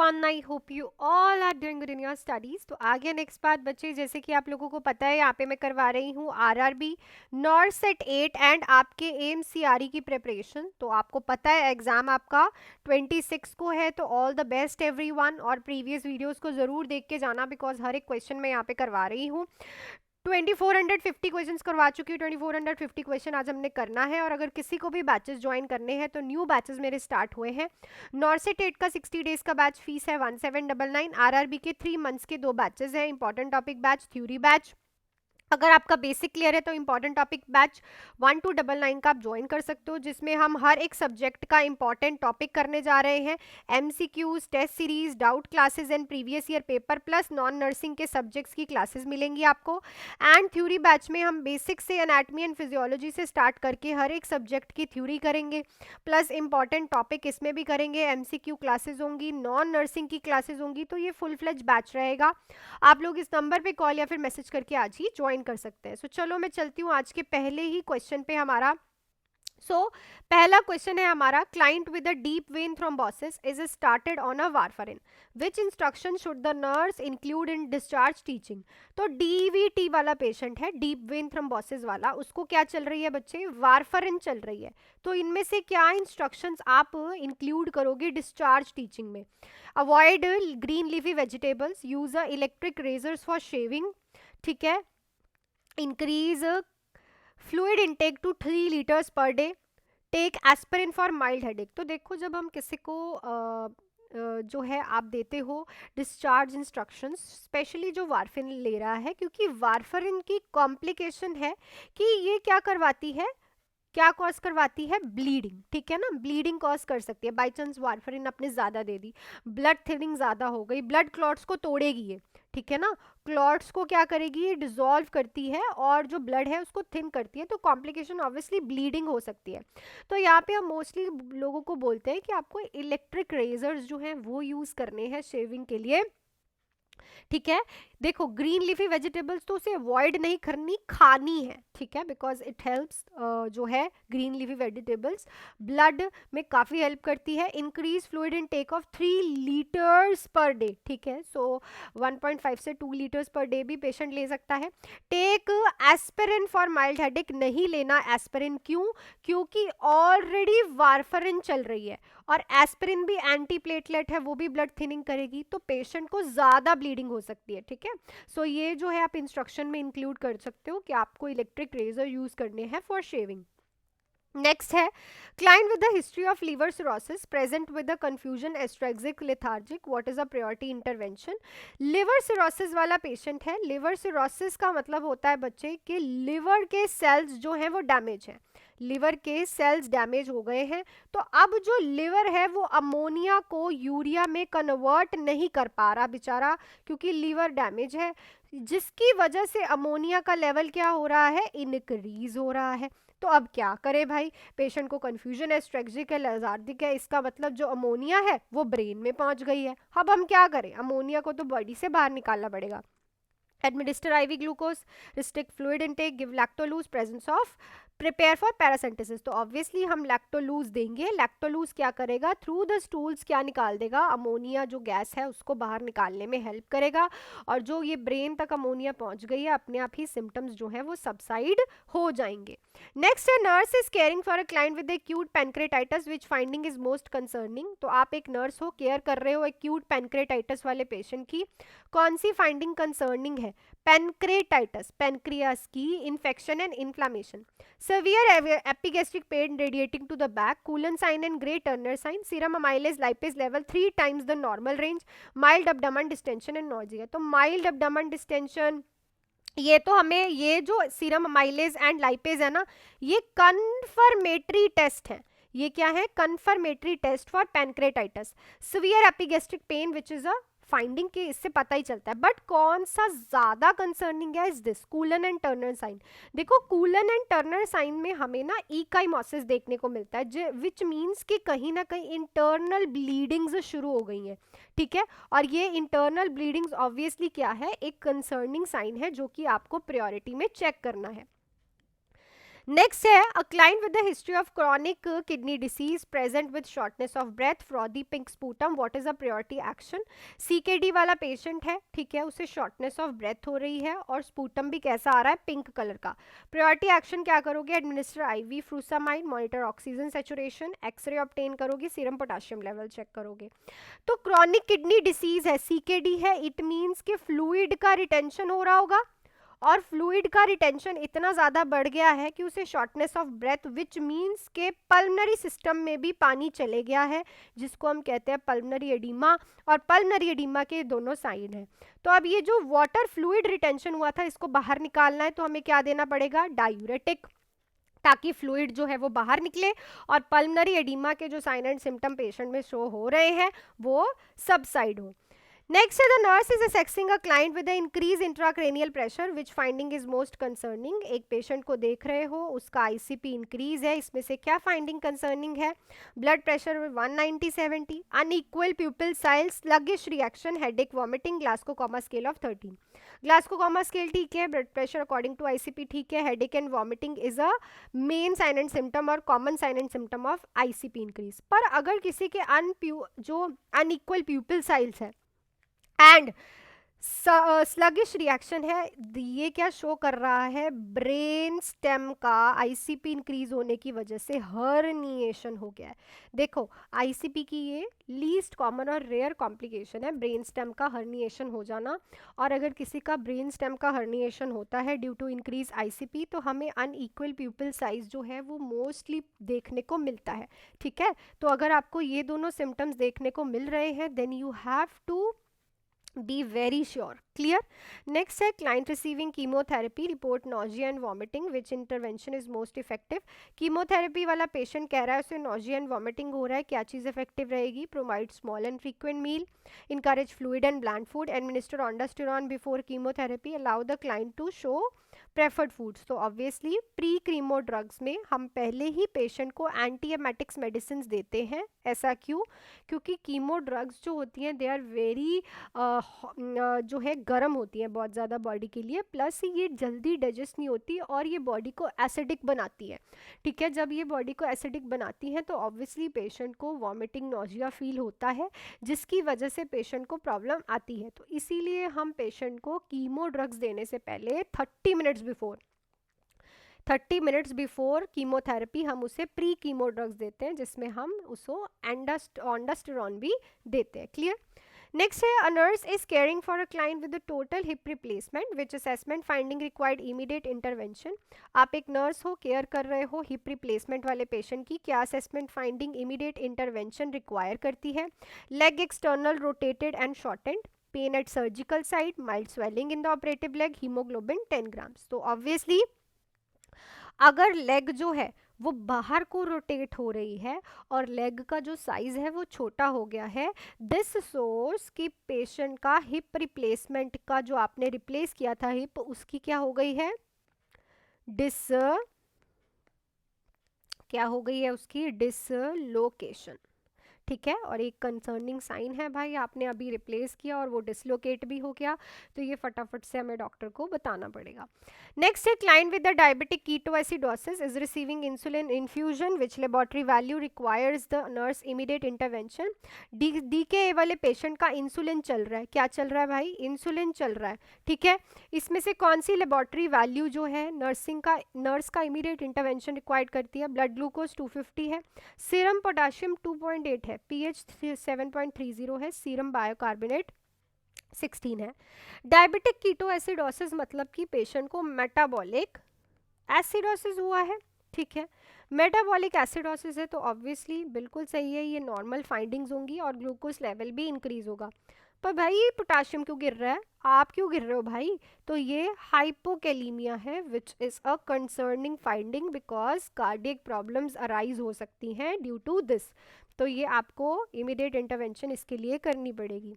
everyone, I hope you all are doing good in your studies। तो आगे next बात बच्चे, जैसे कि आप लोगों को पता है यहाँ पे मैं करवा रही हूँ आरआरबी नॉर्थ सेट 8 एंड आपके एमसीआरई की प्रिपरेशन। तो आपको पता है एग्जाम आपका 26 को है, तो ऑल द बेस्ट एवरीवन। और प्रीवियस वीडियोस को ज़रूर देख के जाना, बिकॉज हर एक क्वेश्चन मैं यहाँ पे करवा रही हूँ। 2450 क्वेश्चंस करवा चुकी हूँ। 2450 क्वेश्चन आज हमने करना है। और अगर किसी को भी बैचेस ज्वाइन करने हैं तो न्यू बैचेस मेरे स्टार्ट हुए हैं। नॉर्थ से टेट का 60 डेज का बैच, फीस है 1799। आरआरबी के 3 मंथ्स के 2 बैचेस हैं, important topic batch, theory batch. अगर आपका बेसिक क्लियर है तो इंपॉर्टेंट टॉपिक बैच 1299 का आप ज्वाइन कर सकते हो, जिसमें हम हर एक सब्जेक्ट का इंपॉर्टेंट टॉपिक करने जा रहे हैं। MCQs, test series, doubt classes and previous year paper plus non nursing के सब्जेक्ट्स की क्लासेस मिलेंगी आपको। एंड थ्योरी बैच में हम बेसिक से एनाटमी एंड फिजियोलॉजी से स्टार्ट करके हर एक सब्जेक्ट की थ्योरी करेंगे, प्लस इंपॉर्टेंट टॉपिक इसमें भी करेंगे। एमसीक्यू क्लासेस होंगी, नॉन नर्सिंग की क्लासेस होंगी। तो ये फुल फ्लेज बैच रहेगा। आप लोग इस नंबर पे कॉल या फिर मैसेज करके आज ही ज्वाइन कर सकते हैं। चलो मैं चलती हूँ आज के पहले ही क्वेश्चन पे हमारा। पहला क्वेश्चन है हमारा, client with a deep vein thrombosis is started on a warfarin, which instruction should the nurse include in discharge teaching. तो डीवीटी वाला पेशेंट है, डीप वेन थ्रोम्बोसिस वाला, उसको क्या चल रही है बच्चे, वारफरिन चल रही है। तो इनमें से क्या इंस्ट्रक्शंस आप इंक्लूड करोगे डिस्चार्ज टीचिंग में? Avoid green leafy vegetables, use a electric razors for shaving, ठीक है, increase fluid intake to 3 litres per day, take aspirin for mild headache. तो देखो, जब हम किसी को जो है आप देते हो डिस्चार्ज इंस्ट्रक्शंस, स्पेशली जो वारफिन ले रहा है, क्योंकि वारफरिन की कॉम्प्लिकेशन है कि ये क्या करवाती है, क्या कॉज करवाती है, ब्लीडिंग, ठीक है ना, ब्लीडिंग कॉज कर सकती है। बाई चांस वारफरिन आपने ज़्यादा दे दी, ब्लड थिनिंग ज़्यादा हो गई, ब्लड क्लॉट्स को तोड़ेगी ये, ठीक है ना, क्लॉट्स को क्या करेगी, ये डिसॉल्व करती है और जो ब्लड है उसको थिन करती है। तो कॉम्प्लिकेशन ऑब्वियसली ब्लीडिंग हो सकती है। तो यहाँ पे हम मोस्टली लोगों को बोलते हैं कि आपको इलेक्ट्रिक रेजर्स जो हैं वो यूज़ करने हैं शेविंग के लिए, ठीक है। देखो, ग्रीन लीफी वेजिटेबल्स तो उसे अवॉइड नहीं करनी, खानी है, ठीक है, बिकॉज इट हेल्प्स, जो है ग्रीन लीफी वेजिटेबल्स ब्लड में काफ़ी हेल्प करती है। Increase fluid intake of 3 litres per day, ठीक है, सो 1.5 से 2 लीटर्स पर डे भी पेशेंट ले सकता है। Take aspirin for mild headache, नहीं लेना एस्पिरिन, क्यों, क्योंकि ऑलरेडी वारफरिन चल रही है और एस्पिरिन भी एंटी प्लेटलेट है, वो भी ब्लड थिनिंग करेगी, तो पेशेंट को ज़्यादा ब्लीडिंग हो सकती है, ठीक है। सो ये जो है आप इंस्ट्रक्शन में इंक्लूड कर सकते हो कि आपको इलेक्ट्रिक रेजर यूज करने हैं फॉर शेविंग। नेक्स्ट है, client with the history of liver cirrhosis present with the confusion asterixis lethargic, what is a priority intervention. Liver cirrhosis वाला पेशेंट है। लिवर सिरोसिस का मतलब होता है बच्चे कि लिवर के सेल्स जो हैं वो डैमेज हैं, लिवर के सेल्स डैमेज हो गए हैं। तो अब जो लिवर है वो अमोनिया को यूरिया में कन्वर्ट नहीं कर पा रहा बेचारा, क्योंकि लिवर डैमेज है, जिसकी वजह से अमोनिया का लेवल क्या हो रहा है, इनक्रीज हो रहा है। तो अब क्या करे भाई, पेशेंट को कंफ्यूजन है, स्ट्रेक्जिक है, लेथार्जिक है, इसका मतलब जो अमोनिया है वो ब्रेन में पहुंच गई है। अब हम क्या करें, अमोनिया को तो बॉडी से बाहर निकालना पड़ेगा। Administer IV glucose, restrict fluid intake, give lactolose, presence of, prepare for paracentesis. तो ऑब्वियसली हम लैक्टोलूज देंगे। लैक्टोलूज क्या करेगा, थ्रू द स्टूल्स क्या निकाल देगा, अमोनिया जो गैस है उसको बाहर निकालने में हेल्प करेगा, और जो ये ब्रेन तक अमोनिया पहुंच गई है, अपने आप ही सिम्टम्स जो है वो सबसाइड हो जाएंगे। नेक्स्ट है, nurse is caring for a client with acute pancreatitis, which finding is most concerning. तो आप एक नर्स हो, केयर कर रहे हो एक्यूट पैनक्रेटाइटिस वाले पेशेंट की, कौन सी फाइंडिंग कंसर्निंग है, पैनक्रेटाइटिस, पैनक्रियास की infection and inflammation, severe epigastric pain radiating to the back, Cullen sign and Gray Turner sign, serum amylase lipase level 3 times the normal range, mild abdomen distension and nausea। तो mild abdomen distension, ये तो हमें, ये जो serum amylase and lipase है ना, ये confirmatory test है। ये क्या है, confirmatory test for pancreatitis. Severe epigastric pain which is a finding के, इससे पता ही चलता है। बट कौन सा ज्यादा कंसर्निंग है, is this Cullen and Turner sign. देखो, कूलन एंड टर्नर साइन में हमें ना इकाइमोसिस देखने को मिलता है, विच मीन्स कि कहीं ना कहीं इंटरनल ब्लीडिंग्स शुरू हो गई हैं, ठीक है। और ये इंटरनल ब्लीडिंग्स ऑब्वियसली क्या है, एक कंसर्निंग साइन है जो कि आपको प्रायोरिटी में चेक करना है। नेक्स्ट है a client with the history of chronic kidney disease present with shortness of breath frothy pink sputum what is a priority action. CKD वाला पेशेंट है, ठीक है, उसे शॉर्टनेस ऑफ ब्रेथ हो रही है और स्पूटम भी कैसा आ रहा है, पिंक कलर का। प्रायोरिटी एक्शन क्या करोगे, administer IV furosemide, monitor oxygen saturation, x-ray obtain करोगे, सीरम पोटेशियम लेवल चेक करोगे। तो क्रॉनिक किडनी डिसीज है, सीकेडी है, इट मीन्स कि फ्लूइड का रिटेंशन हो रहा होगा और फ्लूइड का रिटेंशन इतना ज़्यादा बढ़ गया है कि उसे shortness of breath which means के पल्मनरी सिस्टम में भी पानी चले गया है, जिसको हम कहते हैं पल्मनरी एडिमा, और पल्मनरी एडिमा के दोनों साइड हैं। तो अब ये जो वाटर फ्लूइड रिटेंशन हुआ था इसको बाहर निकालना है, तो हमें क्या देना पड़ेगा, डायूरेटिक, ताकि फ्लूइड जो है वो बाहर निकले और पल्मनरी एडिमा के जो साइन एंड सिम्टम पेशेंट में शो हो रहे हैं वो सबसाइड हो। Next, the nurse is assessing a client with the increased intracranial pressure, which finding is most concerning। एक पेशेंट को देख रहे हो, उसका आईसीपी इंक्रीज है, इसमें से क्या फाइंडिंग कंसर्निंग है, blood pressure 190/70, unequal pupil size, sluggish reaction, headache, vomiting, Glasgow coma scale of 13। Glasgow coma scale ठीक है, blood pressure according to ICP ठीक है, headache and vomiting is a main sign and symptom और common sign and symptom of ICP increase. पर अगर किसी के जो अनइक्वल प्यूपिल साइज है एंड स्लगिश रिएक्शन है, ये क्या शो कर रहा है, ब्रेन स्टेम का आईसीपी इंक्रीज होने की वजह से हर्निएशन हो गया है। देखो आईसीपी की ये लीस्ट कॉमन और रेयर कॉम्प्लिकेशन है, ब्रेन स्टेम का हर्निएशन हो जाना। और अगर किसी का ब्रेन स्टेम का हर्निएशन होता है ड्यू टू इंक्रीज आईसीपी तो हमें अनइक्वल प्यूपिल साइज जो है वो मोस्टली देखने को मिलता है, ठीक है। तो अगर आपको ये दोनों सिम्टम्स देखने को मिल रहे हैं then you have to be very sure, clear। next है client receiving chemotherapy report nausea and vomiting, which intervention is most effective। chemotherapy वाला patient कह रहा है उसे nausea and vomiting हो रहा है, क्या चीज़ effective रहेगी, provide small and frequent meal, encourage fluid and bland food, administer ondansetron before chemotherapy, allow the client to show preferred foods. तो ऑब्वियसली प्री क्रीमो ड्रग्स में हम पहले ही पेशेंट को एंटीएमेटिक्स मेडिसिन देते हैं, ऐसा क्यों, क्योंकि कीमो ड्रग्स जो होती हैं दे आर वेरी जो है गर्म होती हैं बहुत ज़्यादा बॉडी के लिए, प्लस ये जल्दी डाइजेस्ट नहीं होती और ये बॉडी को एसिडिक बनाती है, ठीक है। जब ये बॉडी को एसिडिक बनाती हैं तो ऑब्वियसली पेशेंट को वॉमिटिंग नोजिया फील होता है, जिसकी वजह से पेशेंट को प्रॉब्लम आती है। तो इसीलिए हम पेशेंट को कीमो ड्रग्स देने से पहले 30 मिनट्स बिफोर कीमोथेरेपी हम उसे प्री कीमो ड्रग्स देते हैं, जिसमें हम उसको ऑन्डास्टेरॉन भी देते हैं, क्लियर। नेक्स्ट है a nurse is caring for a client with total hip replacement which assessment finding required immediate intervention. आप एक नर्स हो, केयर कर रहे हो हिप रिप्लेसमेंट वाले पेशेंट की, क्या assessment finding immediate intervention require करती है, leg external rotated and shortened, pen eight surgical site, mild swelling in the operative leg, haemoglobin 10 grams. तो ऑब्वियसली अगर लेग जो है वो बाहर को रोटेट हो रही है और लेग का जो साइज है वो छोटा हो गया है, दिस सोर्स की पेशेंट का हिप रिप्लेसमेंट का जो आपने रिप्लेस किया था हिप, उसकी क्या हो गई है, क्या हो गई है उसकी डिसलोकेशन, ठीक है। और एक कंसर्निंग साइन है भाई, आपने अभी रिप्लेस किया और वो डिसलोकेट भी हो गया, तो ये फटाफट से हमें डॉक्टर को बताना पड़ेगा। नेक्स्ट है client with the diabetic ketoacidosis is receiving insulin infusion which laboratory value requires the nurse immediate intervention. DK वाले पेशेंट का इंसुलिन चल रहा है, क्या चल रहा है भाई, इंसुलिन चल रहा है, ठीक है। इसमें से कौन सी लेबोरेटरी वैल्यू जो है नर्स का इमीडिएट इंटरवेंशन रिक्वायर्ड करती है, ब्लड ग्लूकोज 250 है, सीरम पोटाशियम 2.8 है, पीएच 7.30 है, सीरम बायोकार्बोनेट 16 है। डायबिटिक कीटोएसिडोसिस मतलब कि पेशेंट को मेटाबॉलिक एसिडोसिस हुआ है, ठीक है। मेटाबॉलिक एसिडोसिस है तो ऑब्वियसली बिल्कुल सही है, ये नॉर्मल फाइंडिंग्स होंगी और ग्लूकोज लेवल भी इंक्रीज होगा। पर भाई ये पोटाशियम क्यों गिर रहा है, आप क्यों गिर रहे हो भाई, तो ये हाइपोकैलीमिया है which is a concerning finding because cardiac problems arise हो सकती हैं ड्यू टू दिस, तो ये आपको इमीडिएट इंटरवेंशन इसके लिए करनी पड़ेगी।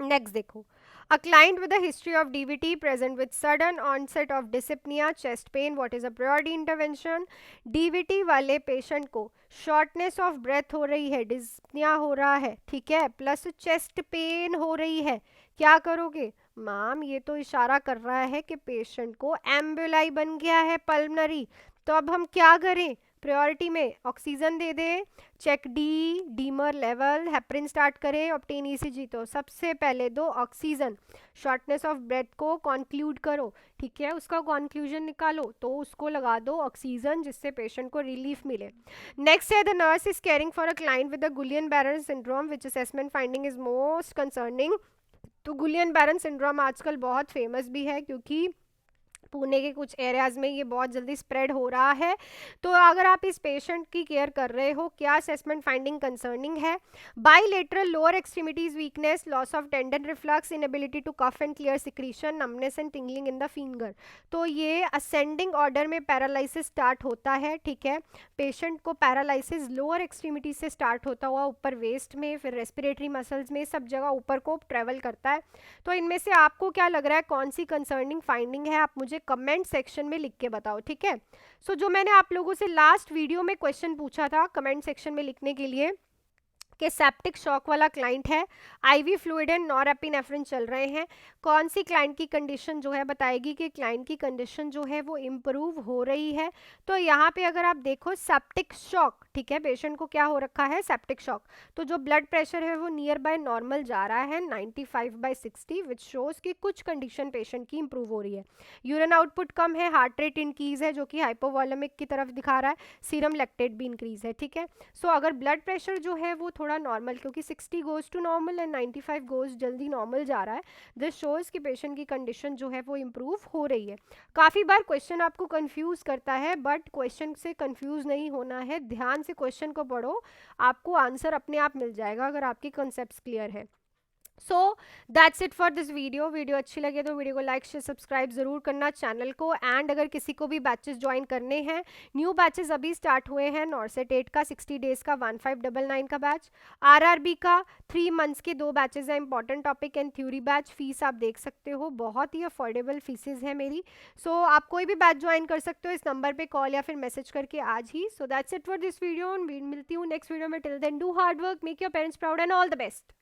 नेक्स्ट देखो, a client with a history of DVT present with sudden onset of dyspnoea chest pain, what is a priority intervention. DVT वाले पेशेंट को शॉर्टनेस ऑफ ब्रेथ हो रही है, डिस्पनिया हो रहा है, ठीक है, प्लस चेस्ट पेन हो रही है, क्या करोगे मैम, ये तो इशारा कर रहा है कि पेशेंट को एम्बुलाई बन गया है पल्मनरी, तो अब हम क्या करें, प्रायोरिटी में ऑक्सीजन दे दें, check D डीमर level, heparin start करें, ऑब्टेन ईसीजी। तो सबसे पहले दो ऑक्सीजन, शॉर्टनेस ऑफ ब्रेथ को कॉन्क्लूड करो, ठीक है, उसका कॉन्क्लूजन निकालो, तो उसको लगा दो ऑक्सीजन, जिससे पेशेंट को रिलीफ मिले। नेक्स्ट है the nurse is caring for a client with the Guillain Barre syndrome which assessment finding is most concerning. तो गुलियन बैरन सिंड्रोम आजकल बहुत फेमस भी है, क्योंकि पुणे के कुछ एरियाज में ये बहुत जल्दी स्प्रेड हो रहा है। तो अगर आप इस पेशेंट की केयर कर रहे हो, क्या असेसमेंट फाइंडिंग कंसर्निंग है, bilateral lower extremities weakness, loss of tendon reflex, inability to cough and clear secretion, numbness and tingling in the finger. तो ये असेंडिंग ऑर्डर में पैरालिसिस स्टार्ट होता है, ठीक है, पेशेंट को पैरालिसिस लोअर एक्सट्रीमिटी से स्टार्ट होता हुआ ऊपर वेस्ट में, फिर रेस्पिरेटरी मसल्स में, सब जगह ऊपर को ट्रेवल करता है। तो इनमें से आपको क्या लग रहा है, कौन सी कंसर्निंग फाइंडिंग है, आप मुझे कमेंट सेक्शन में लिख के बताओ, ठीक है। सो जो मैंने आप लोगों से लास्ट वीडियो में क्वेश्चन पूछा था कमेंट सेक्शन में लिखने के लिए, कि सेप्टिक शॉक वाला क्लाइंट है, आईवी फ्लूइड एंड नॉरएपिनेफ्रिन चल रहे हैं, कौन सी क्लाइंट की कंडीशन जो है बताएगी कि क्लाइंट की कंडीशन जो है वो इम्प्रूव हो रही है। तो यहाँ पे अगर आप देखो सेप्टिक शॉक, ठीक है, पेशेंट को क्या हो रखा है, सेप्टिक शॉक। तो जो ब्लड प्रेशर है वो नियर बाय नॉर्मल जा रहा है 95/60, विच शोज कि कुछ कंडीशन पेशेंट की इंप्रूव हो रही है। यूरिन आउटपुट कम है, हार्ट रेट इंक्रीज है जो कि हाइपोवॉलेमिक की तरफ दिखा रहा है, सीरम लैक्टेट भी इंक्रीज है, ठीक है। सो अगर ब्लड प्रेशर जो है वो थोड़ा नॉर्मल, क्योंकि 60 goes to normal and 95 goes जल्दी नॉर्मल जा रहा है, दिस शोज कि पेशेंट की कंडीशन जो है वो इम्प्रूव हो रही है। काफ़ी बार क्वेश्चन आपको कंफ्यूज करता है, बट क्वेश्चन से कंफ्यूज नहीं होना है, ध्यान से क्वेश्चन को पढ़ो, आपको आंसर अपने आप मिल जाएगा अगर आपकी कंसेप्ट क्लियर है। सो that's it for this video. Video अच्छी लगे तो वीडियो को लाइक शेयर सब्सक्राइब जरूर करना चैनल को। एंड अगर किसी को भी बैचेस ज्वाइन करने हैं, न्यू बैचेस अभी स्टार्ट हुए हैं, नॉर्सेट 8 का 60 डेज का 1599 का बैच, आरआरबी का 3 मंथ्स के 2 बैचेस है, important topic and theory batch. Fees आप देख सकते हो, बहुत ही अफोर्डेबल फीसेज है मेरी। सो आप कोई भी बैच ज्वाइन कर सकते हो इस नंबर पे कॉल या फिर मैसेज करके आज ही। So that's it for this video, मिलती हूँ नेक्स्ट वीडियो में। Till then do hard work, make your parents proud and all the best.